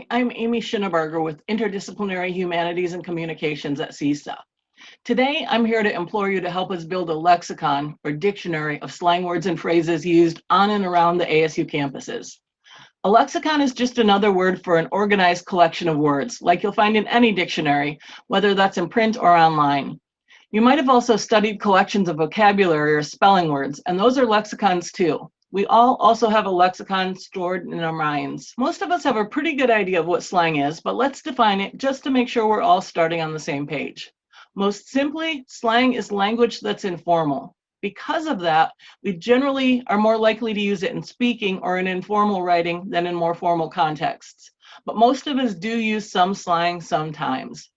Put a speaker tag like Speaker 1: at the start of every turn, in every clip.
Speaker 1: I'm Amy Schinneberger with Interdisciplinary Humanities and Communications at CISA. Today, I'm here to implore you to help us build a lexicon or dictionary of slang words and phrases used on and around the ASU campuses. A lexicon is just another word for an organized collection of words, like you'll find in any dictionary, whether that's in print or online. You might have also studied collections of vocabulary or spelling words, and those are lexicons too. We all also have a lexicon stored in our minds. Most of us have a pretty good idea of what slang is, but let's define it just to make sure we're all starting on the same page. Most simply, slang is language that's informal. Because of that, we generally are more likely to use it in speaking or in informal writing than in more formal contexts. But most of us do use some slang sometimes.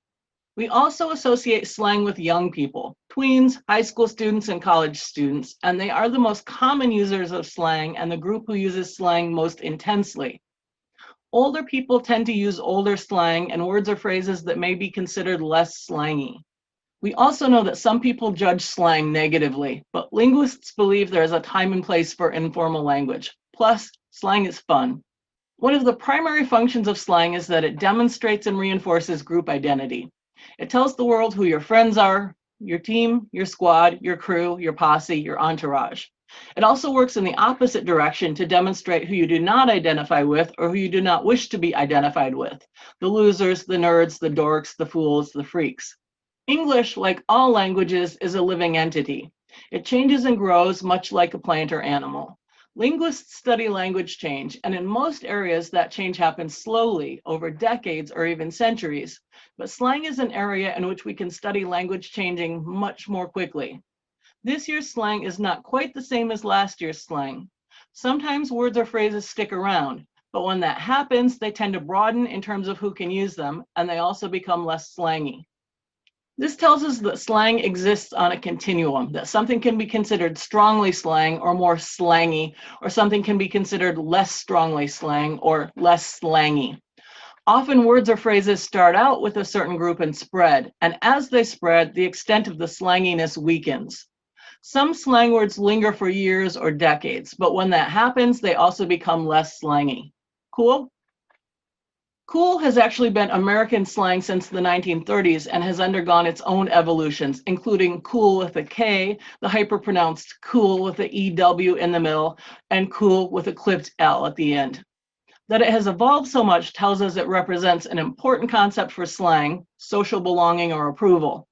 Speaker 1: We also associate slang with young people, tweens, high school students, and college students, and they are the most common users of slang and the group who uses slang most intensely. Older people tend to use older slang and words or phrases that may be considered less slangy. We also know that some people judge slang negatively, but linguists believe there is a time and place for informal language. Plus, slang is fun. One of the primary functions of slang is that it demonstrates and reinforces group identity. It tells the world who your friends are, your team, your squad, your crew, your posse, your entourage. It also works in the opposite direction to demonstrate who you do not identify with or who you do not wish to be identified with. The losers, the nerds, the dorks, the fools, the freaks. English, like all languages, is a living entity. It changes and grows much like a plant or animal. Linguists study language change, and in most areas that change happens slowly over decades or even centuries. But slang is an area in which we can study language changing much more quickly. This year's slang is not quite the same as last year's slang. Sometimes words or phrases stick around, but when that happens, they tend to broaden in terms of who can use them, and they also become less slangy. This tells us that slang exists on a continuum, that something can be considered strongly slang or more slangy, or something can be considered less strongly slang or less slangy. Often words or phrases start out with a certain group and spread, and as they spread, the extent of the slanginess weakens. Some slang words linger for years or decades, but when that happens, they also become less slangy. Cool? Cool has actually been American slang since the 1930s and has undergone its own evolutions, including cool with a K, the hyperpronounced cool with the EW in the middle, and cool with a clipped L at the end. That it has evolved so much tells us it represents an important concept for slang, social belonging or approval.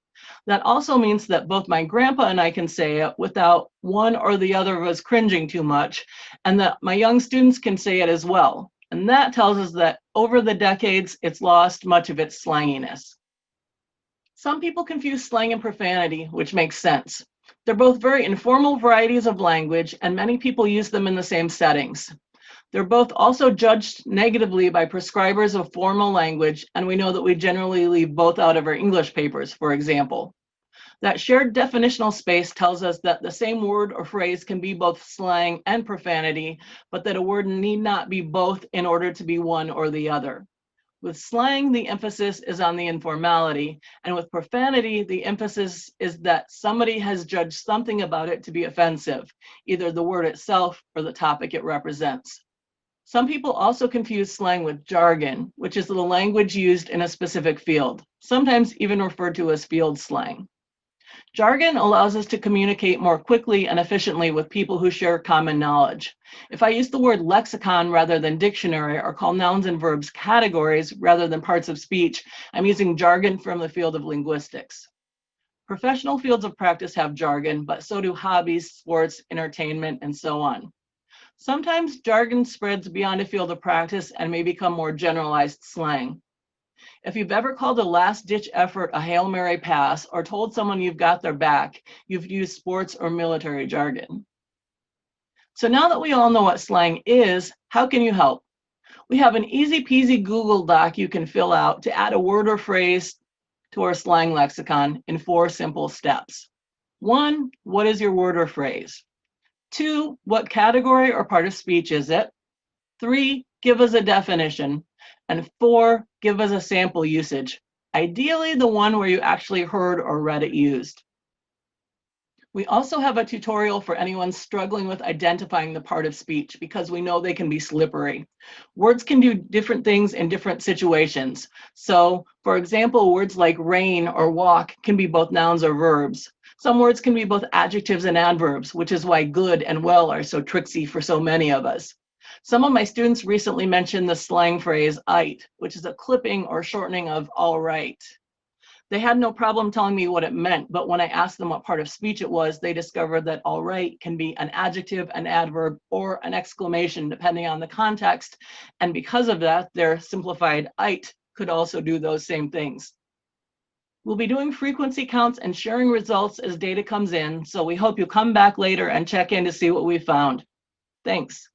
Speaker 1: That also means that both my grandpa and I can say it without one or the other of us cringing too much, and that my young students can say it as well. And that tells us that over the decades, it's lost much of its slanginess. Some people confuse slang and profanity, which makes sense. They're both very informal varieties of language, and many people use them in the same settings. They're both also judged negatively by prescribers of formal language, and we know that we generally leave both out of our English papers, for example. That shared definitional space tells us that the same word or phrase can be both slang and profanity, but that a word need not be both in order to be one or the other. With slang, the emphasis is on the informality, and with profanity, the emphasis is that somebody has judged something about it to be offensive, either the word itself or the topic it represents. Some people also confuse slang with jargon, which is the language used in a specific field, sometimes even referred to as field slang. Jargon allows us to communicate more quickly and efficiently with people who share common knowledge. If I use the word lexicon rather than dictionary or call nouns and verbs categories rather than parts of speech, I'm using jargon from the field of linguistics. Professional fields of practice have jargon, but so do hobbies, sports, entertainment, and so on. Sometimes jargon spreads beyond a field of practice and may become more generalized slang. If you've ever called a last-ditch effort a Hail Mary pass or told someone you've got their back, you've used sports or military jargon. So now that we all know what slang is, how can you help? We have an easy-peasy Google Doc you can fill out to add a word or phrase to our slang lexicon in 4 simple steps. 1, what is your word or phrase? 2, what category or part of speech is it? 3, give us a definition. And 4, give us a sample usage, ideally the one where you actually heard or read it used. We also have a tutorial for anyone struggling with identifying the part of speech because we know they can be slippery. Words can do different things in different situations. So, for example, words like rain or walk can be both nouns or verbs. Some words can be both adjectives and adverbs, which is why good and well are so tricksy for so many of us. Some of my students recently mentioned the slang phrase "ite," which is a clipping or shortening of all right. They had no problem telling me what it meant, but when I asked them what part of speech it was, they discovered that all right can be an adjective, an adverb, or an exclamation, depending on the context. And because of that, their simplified "ite" could also do those same things. We'll be doing frequency counts and sharing results as data comes in, so we hope you come back later and check in to see what we found. Thanks.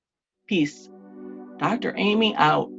Speaker 1: Peace. Dr. Amy out.